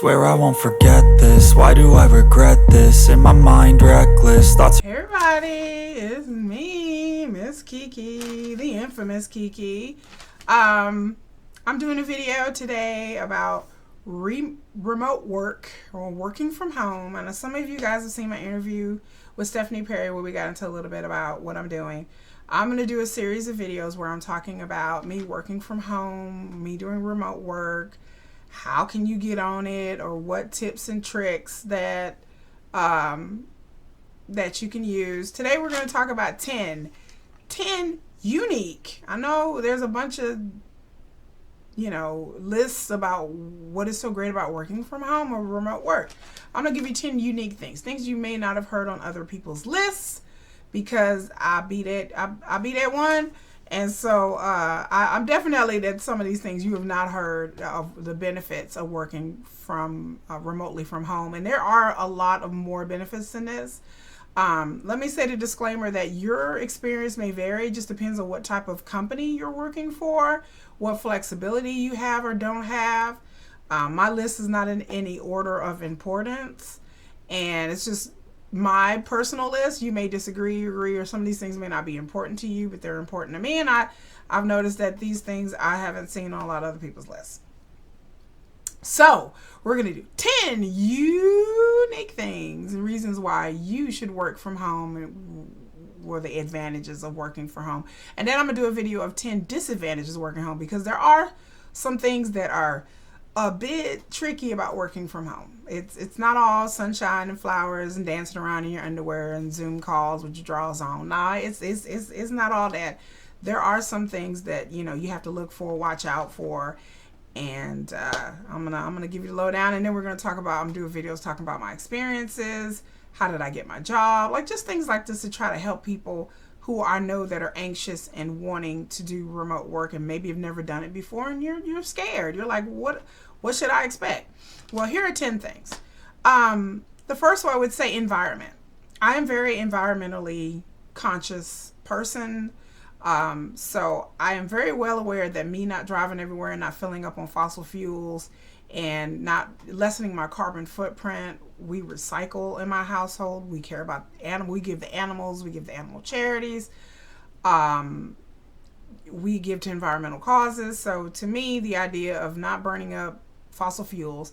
Swear I won't forget this. Why do I regret this? In my mind reckless thoughts. Hey everybody, it's me, Miss Kiki, the infamous Kiki. I'm doing a video today about remote work or working from home. And some of you guys have seen my interview with Stephanie Perry where we got into a little bit about what I'm doing. I'm going to do a series of videos where I'm talking about me working from home, me doing remote work, how can you get on it, or what tips and tricks that you can use. Today we're going to talk about 10 unique. I know there's a bunch of lists about what is so great about working from home or remote work. I'm going to give you 10 unique things you may not have heard on other people's lists, because I beat it one. And so I'm definitely that some of these things you have not heard of the benefits of working from remotely from home. And there are a lot of more benefits than this. Let me say the disclaimer that your experience may vary. It just depends on what type of company you're working for, what flexibility you have or don't have. My list is not in any order of importance, and it's just my personal list. You may disagree, agree, or some of these things may not be important to you, but they're important to me. And I've noticed that these things I haven't seen on a lot of other people's lists. So we're going to do 10 unique things and reasons why you should work from home, and what are the advantages of working from home. And then I'm going to do a video of 10 disadvantages of working home, because there are some things that are a bit tricky about working from home. It's not all sunshine and flowers and dancing around in your underwear and Zoom calls with your drawers on. Nah, it's not all that. There are some things that you have to look for, watch out for, and I'm gonna give you the lowdown, and then we're gonna talk about. I'm doing videos talking about my experiences. How did I get my job? Like just things like this to try to help people who I know that are anxious and wanting to do remote work, and maybe have never done it before, and you're scared. You're like, what should I expect? Well, here are 10 things. The first one I would say environment. I am very environmentally conscious person. So I am very well aware that me not driving everywhere and not filling up on fossil fuels and not lessening my carbon footprint. We recycle in my household. We care about animals. We give the animals. We give the animal charities. We give to environmental causes. So to me, the idea of not burning up fossil fuels,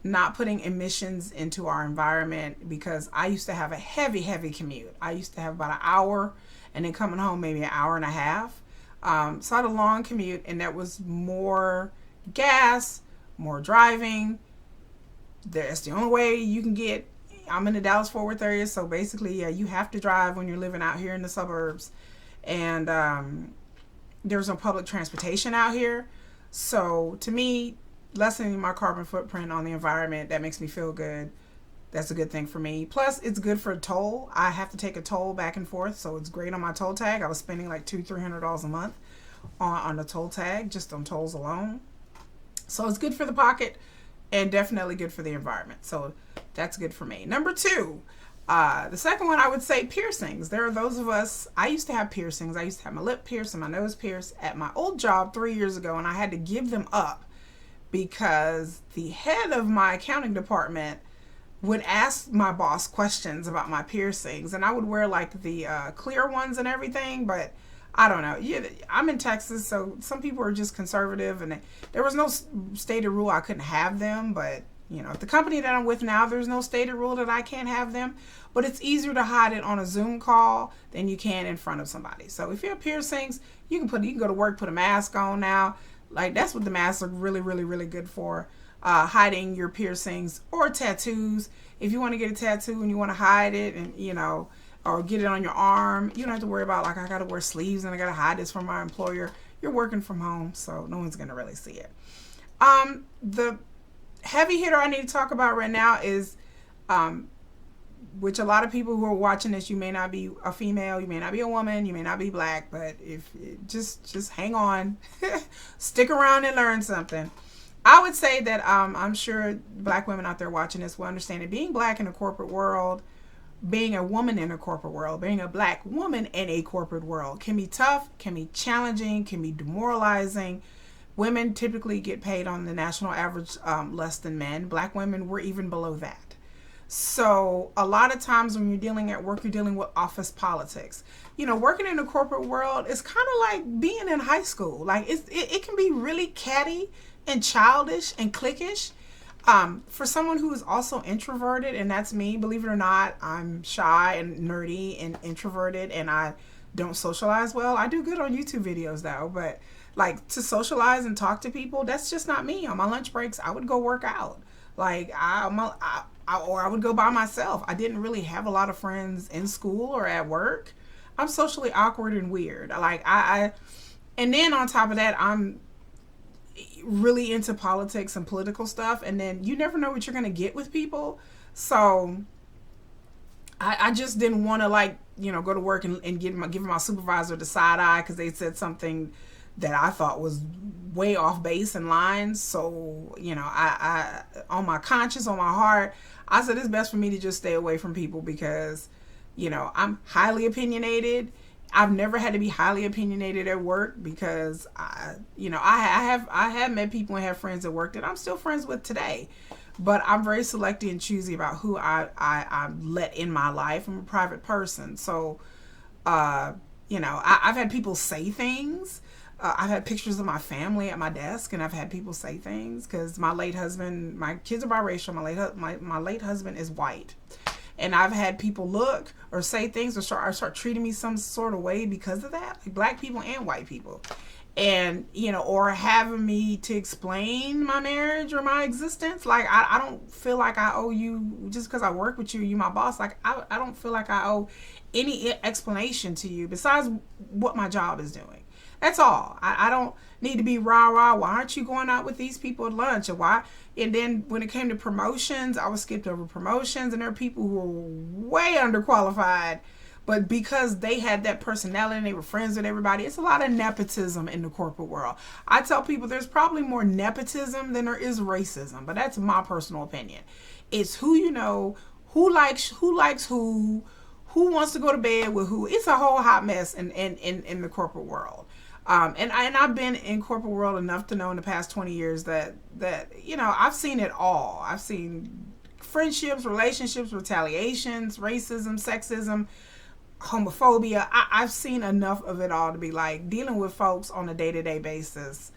not putting emissions into our environment, because I used to have a heavy commute. I used to have about an hour and then coming home maybe an hour and a half. So I had a long commute, and that was more gas, more driving. That's the only way you can get. I'm in the Dallas-Fort Worth area, so basically, yeah, you have to drive when you're living out here in the suburbs. And there's no public transportation out here. So to me, lessening my carbon footprint on the environment, that makes me feel good. That's a good thing for me. Plus, it's good for a toll. I have to take a toll back and forth, so it's great on my toll tag. I was spending like $200-300 a month on the toll tag, just on tolls alone. So it's good for the pocket and definitely good for the environment. So that's good for me. Number 2, the second one I would say piercings. There are those of us, I used to have piercings. I used to have my lip pierced and my nose pierced at my old job 3 years ago, and I had to give them up because the head of my accounting department would ask my boss questions about my piercings, and I would wear like the clear ones and everything, but I don't know. Yeah, I'm in Texas, so some people are just conservative, and there was no stated rule I couldn't have them, but at the company that I'm with now, there's no stated rule that I can't have them, but it's easier to hide it on a Zoom call than you can in front of somebody. So if you have piercings, you can go to work, put a mask on now. Like, that's what the masks are really good for, hiding your piercings or tattoos. If you want to get a tattoo and you want to hide it, and or get it on your arm, you don't have to worry about, like, I got to wear sleeves and I got to hide this from my employer. You're working from home, so no one's going to really see it. The heavy hitter I need to talk about right now is, which a lot of people who are watching this, you may not be a female, you may not be a woman, you may not be black, but if just hang on, stick around and learn something. I would say that I'm sure black women out there watching this will understand that being black in a corporate world, being a woman in a corporate world, being a black woman in a corporate world can be tough, can be challenging, can be demoralizing, Women typically get paid on the national average less than men. Black women, we're even below that. So a lot of times when you're dealing at work, you're dealing with office politics. You know, working in the corporate world is kind of like being in high school. Like it can be really catty and childish and cliquish. For someone who is also introverted, and that's me, believe it or not, I'm shy and nerdy and introverted, and I don't socialize well. I do good on YouTube videos though, but like to socialize and talk to people, that's just not me. On my lunch breaks, I would go work out. Like or I would go by myself. I didn't really have a lot of friends in school or at work. I'm socially awkward and weird. Like and then on top of that, I'm really into politics and political stuff, and then you never know what you're gonna get with people. So I just didn't want to, like, you know, go to work and give my supervisor the side eye because they said something that I thought was way off base and line. So, you know, I on my conscience, on my heart, I said it's best for me to just stay away from people because, you know, I'm highly opinionated. I've never had to be highly opinionated at work because I have met people and have friends at work that I'm still friends with today. But I'm very selective and choosy about who I let in my life. I'm a private person. So, I've had people say things. I've had pictures of my family at my desk, and I've had people say things because my late husband, my kids are biracial. My late husband is white. And I've had people look or say things or start treating me some sort of way because of that, like black people and white people. And, you know, or having me to explain my marriage or my existence. Like, I don't feel like I owe you, just because I work with you, you my boss. Like, I don't feel like I owe any explanation to you besides what my job is doing. That's all. I don't need to be rah-rah. Why aren't you going out with these people at lunch? Or why? And then when it came to promotions, I was skipped over promotions. And there are people who were way underqualified. But because they had that personality and they were friends with everybody, it's a lot of nepotism in the corporate world. I tell people there's probably more nepotism than there is racism. But that's my personal opinion. It's who you know, who likes who wants to go to bed with who. It's a whole hot mess in the corporate world. And I've been in corporate world enough to know in the past 20 years that you know, I've seen it all. I've seen friendships, relationships, retaliations, racism, sexism, homophobia. I've seen enough of it all to be like, dealing with folks on a day-to-day basis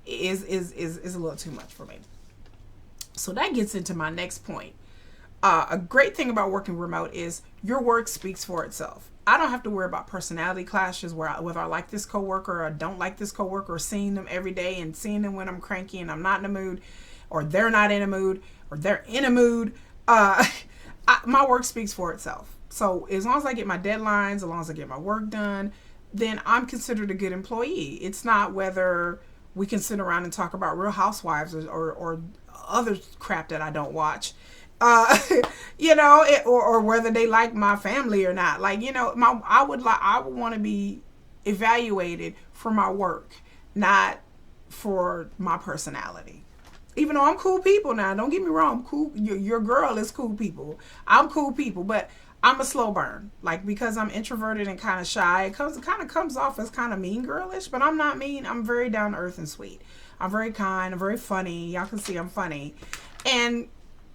is a little too much for me. So that gets into my next point. A great thing about working remote is your work speaks for itself. I don't have to worry about personality clashes whether I like this coworker or I don't like this coworker, or seeing them every day and seeing them when I'm cranky and I'm not in a mood, or they're not in a mood, or they're in a mood. My work speaks for itself. So as long as I get my deadlines, as long as I get my work done, then I'm considered a good employee. It's not whether we can sit around and talk about Real Housewives or other crap that I don't watch. Or whether they like my family or not. Like, you know, I would want to be evaluated for my work, not for my personality. Even though I'm cool people now, don't get me wrong, I'm cool. Your girl is cool people. I'm cool people, but I'm a slow burn. Like, because I'm introverted and kind of shy, it kind of comes off as kind of mean girlish, but I'm not mean. I'm very down to earth and sweet. I'm very kind. I'm very funny. Y'all can see I'm funny. And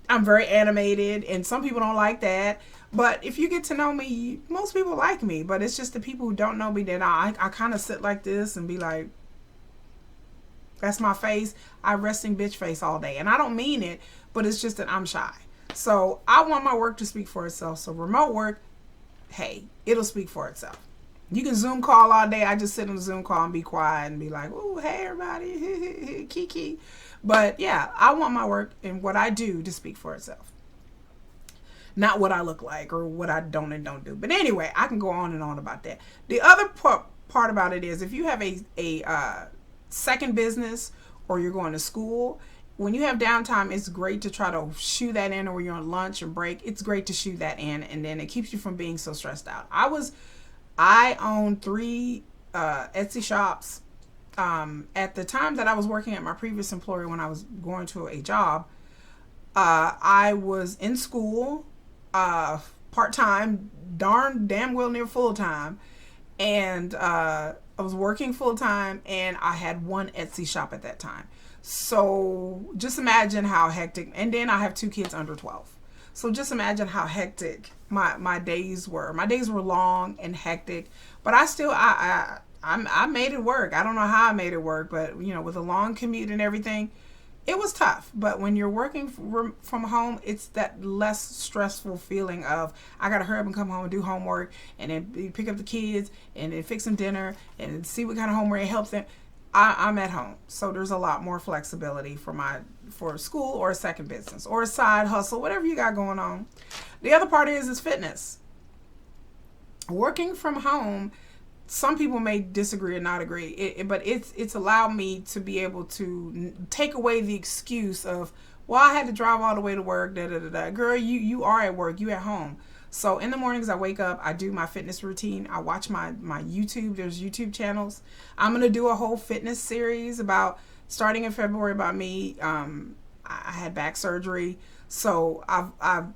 I'm very animated, and some people don't like that. But if you get to know me, most people like me. But it's just the people who don't know me that I kind of sit like this and be like, that's my face. I resting bitch face all day. And I don't mean it, but it's just that I'm shy. So I want my work to speak for itself. So remote work, hey, it'll speak for itself. You can Zoom call all day. I just sit on a Zoom call and be quiet and be like, oh, hey, everybody, kiki. But yeah, I want my work and what I do to speak for itself. Not what I look like or what I don't and don't do. But anyway, I can go on and on about that. The other part about it is if you have a second business or you're going to school, when you have downtime, it's great to try to shoe that in, or you're on lunch or break. It's great to shoe that in, and then it keeps you from being so stressed out. I own 3 Etsy shops. At the time that I was working at my previous employer, when I was going to a job, I was in school, part-time, damn well near full-time. And I was working full time, and I had one Etsy shop at that time. So just imagine how hectic. And then I have 2 kids under 12. So just imagine how hectic my days were. My days were long and hectic, but I made it work. I don't know how I made it work, but with a long commute and everything, it was tough. But when you're working from home, it's that less stressful feeling of I gotta hurry up and come home and do homework, and then pick up the kids, and then fix them dinner, and see what kind of homework it helps them. I'm at home, so there's a lot more flexibility for school or a second business or a side hustle, whatever you got going on. The other part is fitness. Working from home, some people may disagree and not agree, but it's allowed me to be able to take away the excuse of, well, I had to drive all the way to work. Da da da da. Girl, you are at work. You at home. So in the mornings I wake up, I do my fitness routine. I watch my YouTube. There's YouTube channels. I'm gonna do a whole fitness series about starting in February about me. I had back surgery, so I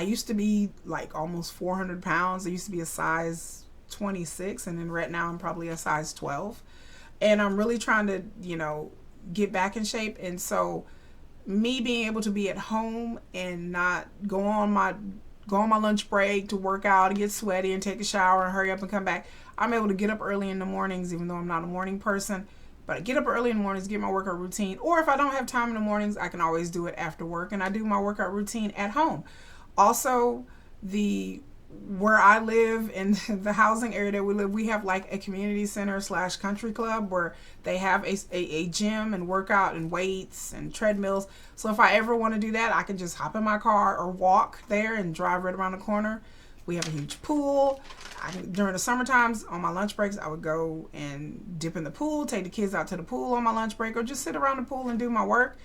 used to be like almost 400 pounds. I used to be a size 26, and then right now I'm probably a size 12, and I'm really trying to get back in shape. And so me being able to be at home and not go on my lunch break to work out and get sweaty and take a shower and hurry up and come back, I'm able to get up early in the mornings, even though I'm not a morning person. But I get up early in the mornings, get my workout routine, or if I don't have time in the mornings, I can always do it after work, and I do my workout routine at home. Also, where I live, in the housing area that we live, we have like a community center / country club where they have a gym and workout and weights and treadmills. So if I ever want to do that, I can just hop in my car or walk there and drive right around the corner. We have a huge pool. During the summer times, on my lunch breaks, I would go and dip in the pool, take the kids out to the pool on my lunch break, or just sit around the pool and do my work.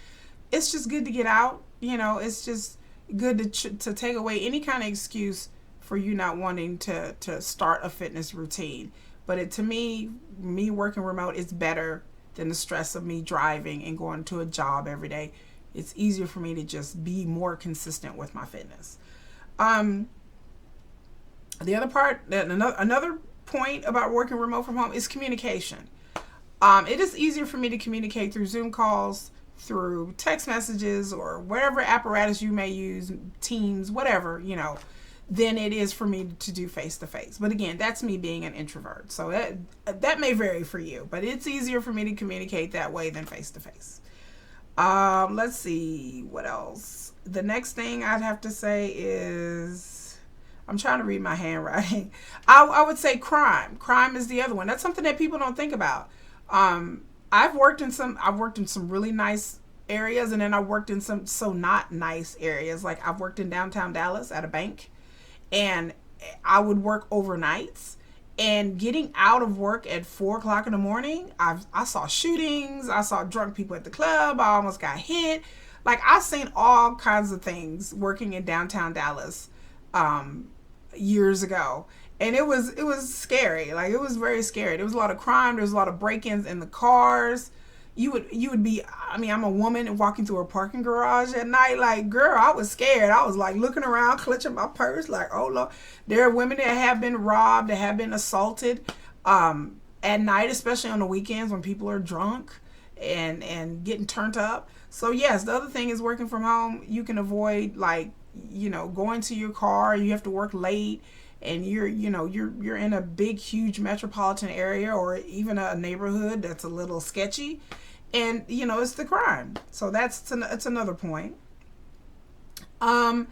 It's just good to get out. It's just good to take away any kind of excuse for you not wanting to start a fitness routine. But to me working remote is better than the stress of me driving and going to a job every day. It's easier for me to just be more consistent with my fitness. The other part, another point about working remote from home is communication. It is easier for me to communicate through Zoom calls, through text messages, or whatever apparatus you may use, Teams, whatever, than it is for me to do face-to-face. But again, that's me being an introvert. So that may vary for you, but it's easier for me to communicate that way than face-to-face. Let's see, what else? The next thing I'd have to say is, I'm trying to read my handwriting. I would say crime. Crime is the other one. That's something that people don't think about. I've worked in some really nice areas, and then I worked in some so not nice areas. Like I've worked in downtown Dallas at a bank, and I would work overnights, and getting out of work at 4:00 in the morning, I saw shootings, I saw drunk people at the club, I almost got hit. Like I've seen all kinds of things working in downtown Dallas years ago, and it was scary. Like it was very scary. There was a lot of crime, there was a lot of break-ins in the cars. You would be, I'm a woman and walking through a parking garage at night. Like, girl, I was scared. I was like looking around, clutching my purse, like, oh Lord. There are women that have been robbed, that have been assaulted at night, especially on the weekends when people are drunk and getting turned up. So yes, the other thing is working from home. You can avoid going to your car. You have to work late, and you're in a big, huge metropolitan area, or even a neighborhood that's a little sketchy. And it's the crime. So it's another point. The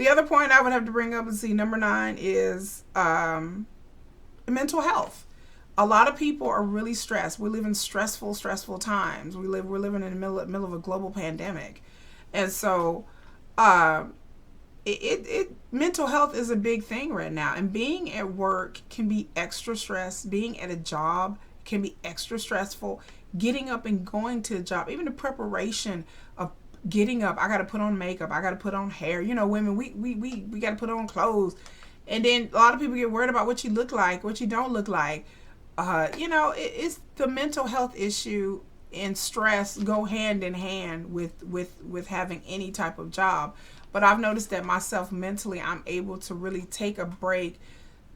other point I would have to bring up is number 9 is mental health. A lot of people are really stressed. We live in stressful times. We're living in the middle of a global pandemic, and so mental health is a big thing right now. And being at work can be extra stress. Being at a job can be extra stressful. Getting up and going to a job, even the preparation of getting up, I got to put on makeup, I got to put on hair. Women, we got to put on clothes. And then a lot of people get worried about what you look like, what you don't look like. It's the mental health issue and stress go hand in hand with having any type of job. But I've noticed that myself mentally, I'm able to really take a break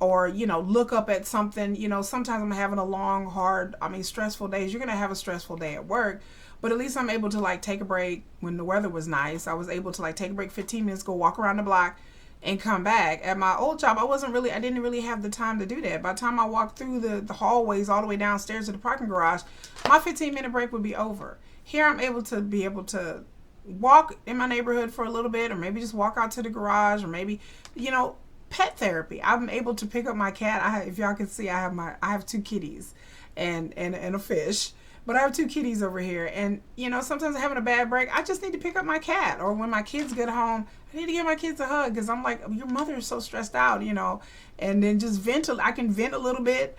or, look up at something. Sometimes I'm having a long, hard, stressful days. You're going to have a stressful day at work, but at least I'm able to like take a break. When the weather was nice, I was able to like take a break 15 minutes, go walk around the block and come back. At my old job, I didn't really have the time to do that. By the time I walked through the hallways all the way downstairs to the parking garage, my 15-minute break would be over. Here I'm able to walk in my neighborhood for a little bit, or maybe just walk out to the garage, or maybe, pet therapy. I'm able to pick up my cat. If y'all can see, I have two kitties and a fish. But I have two kitties over here, and sometimes I'm having a bad break. I just need to pick up my cat, or when my kids get home, I need to give my kids a hug, because I'm like, your mother is so stressed out, and then just vent. I can vent a little bit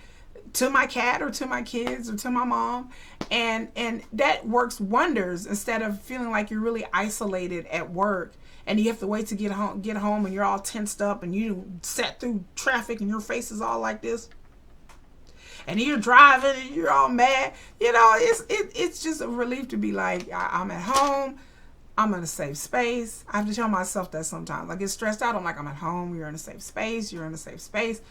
to my cat, or to my kids, or to my mom, and that works wonders, instead of feeling like you're really isolated at work and you have to wait to get home and you're all tensed up and you sat through traffic and your face is all like this. And you're driving and you're all mad. It's just a relief to be like, I'm at home. I'm in a safe space. I have to tell myself that sometimes. I get stressed out. I'm like, I'm at home. You're in a safe space. You're in a safe space.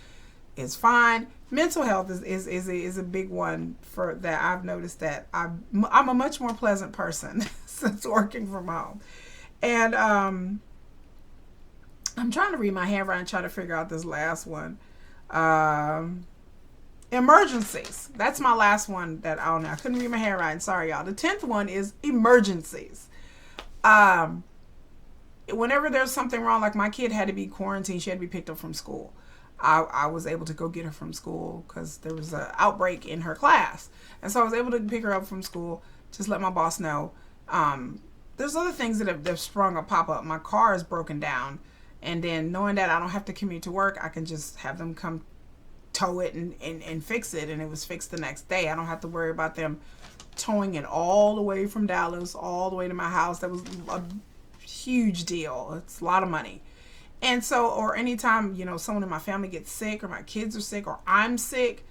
It's fine. Mental health is a big one for that. I've noticed that I'm a much more pleasant person since working from home. And I'm trying to read my handwriting, trying to figure out this last one. Emergencies. That's my last one that I don't know. I couldn't read my handwriting. Sorry, y'all. The 10th one is emergencies. Whenever there's something wrong, like my kid had to be quarantined, she had to be picked up from school. I was able to go get her from school because there was an outbreak in her class. And so I was able to pick her up from school, just let my boss know. There's other things that have sprung or pop up. My car is broken down. And then knowing that I don't have to commute to work, I can just have them come tow it and fix it. And it was fixed the next day. I don't have to worry about them towing it all the way from Dallas, all the way to my house. That was a huge deal. It's a lot of money. And so, or anytime, someone in my family gets sick, or my kids are sick, or I'm sick.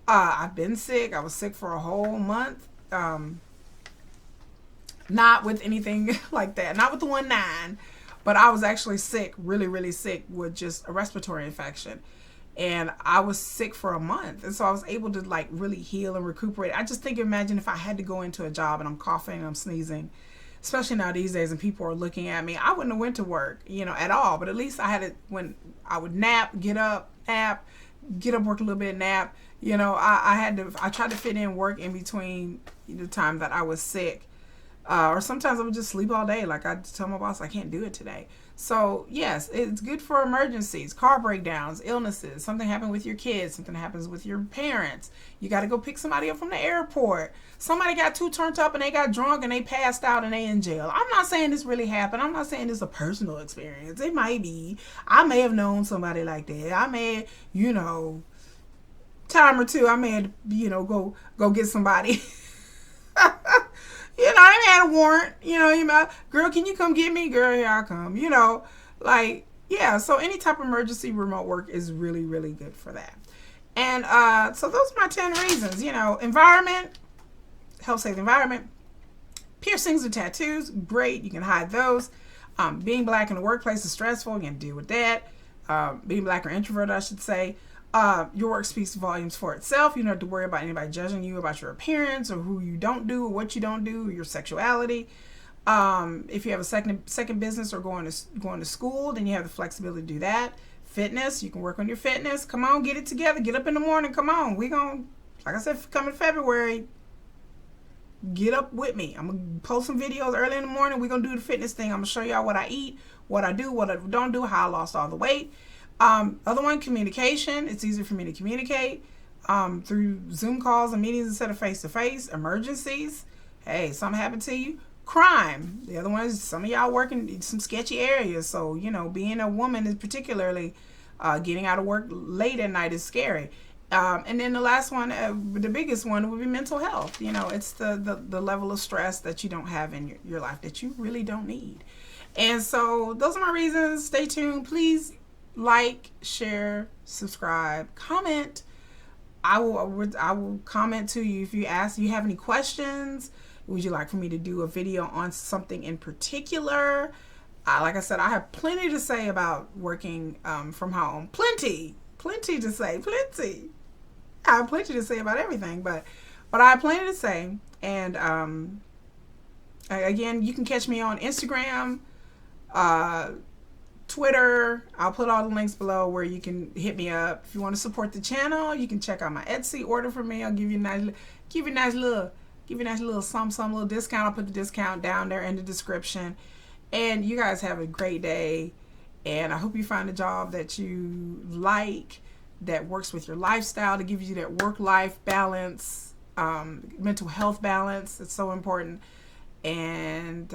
I've been sick. I was sick for a whole month. Not with anything like that. Not with the 1-9. But I was actually sick, really, really sick, with just a respiratory infection. And I was sick for a month. And so I was able to like really heal and recuperate. I just imagine if I had to go into a job and I'm coughing and I'm sneezing, especially now these days, and people are looking at me, I wouldn't have went to work, at all. But at least I had it when I would get up, work a little bit, nap. I tried to fit in work in between the time that I was sick. Or sometimes I would just sleep all day. Like I tell my boss, I can't do it today. So yes, it's good for emergencies, car breakdowns, illnesses, something happened with your kids, something happens with your parents. You got to go pick somebody up from the airport. Somebody got too turned up and they got drunk and they passed out and they in jail. I'm not saying this really happened. I'm not saying this is a personal experience. It might be. I may have known somebody like that. I may, time or two, I may have, go get somebody. I had a warrant, girl, can you come get me? Girl, here I come, so any type of emergency, remote work is really, really good for that. And so those are my 10 reasons, environment, help save the environment, piercings and tattoos, great, you can hide those. Being black in the workplace is stressful, you can deal with that. Being black or introvert, I should say. Your work speaks volumes for itself. You don't have to worry about anybody judging you about your appearance, or who you don't do, or what you don't do, or your sexuality. If you have a second business or going to school, then you have the flexibility to do that. Fitness, you can work on your fitness. Come on, get it together. Get up in the morning. Come on. We gonna, like I said, coming February, get up with me. I'm gonna post some videos early in the morning. We're gonna do the fitness thing. I'm gonna show y'all what I eat, what I do, what I don't do, how I lost all the weight. Other one, communication. It's easier for me to communicate through Zoom calls and meetings instead of face-to-face. Emergencies. Hey, something happened to you. Crime. The other one is some of y'all working in some sketchy areas. So, being a woman is particularly getting out of work late at night is scary. And then the last one, the biggest one, would be mental health. It's the level of stress that you don't have in your life that you really don't need. And so those are my reasons. Stay tuned. Please like, share, subscribe, comment. I will comment to you if you have any questions. Would you like for me to do a video on something in particular? Like I said, I have plenty to say about working from home. Plenty. plenty to say. Plenty. I have plenty to say about everything, but I have plenty to say. And again, you can catch me on Instagram, Twitter. I'll put all the links below where you can hit me up. If you want to support the channel, you can check out my Etsy, order from me. I'll give you a nice little some little discount. I'll put the discount down there in the description. And you guys have a great day. And I hope you find a job that you like, that works with your lifestyle, to give you that work-life balance, mental health balance. It's so important. And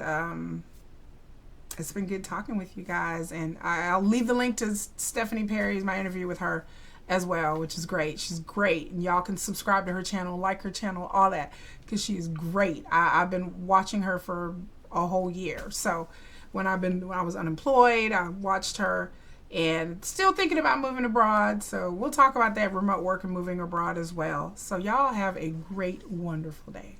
it's been good talking with you guys. And I'll leave the link to Stephanie Perry's, my interview with her as well, which is great. She's great. And y'all can subscribe to her channel, like her channel, all that, because she's great. I've been watching her for a whole year. So when I was unemployed, I watched her, and still thinking about moving abroad. So we'll talk about that, remote work and moving abroad as well. So y'all have a great, wonderful day.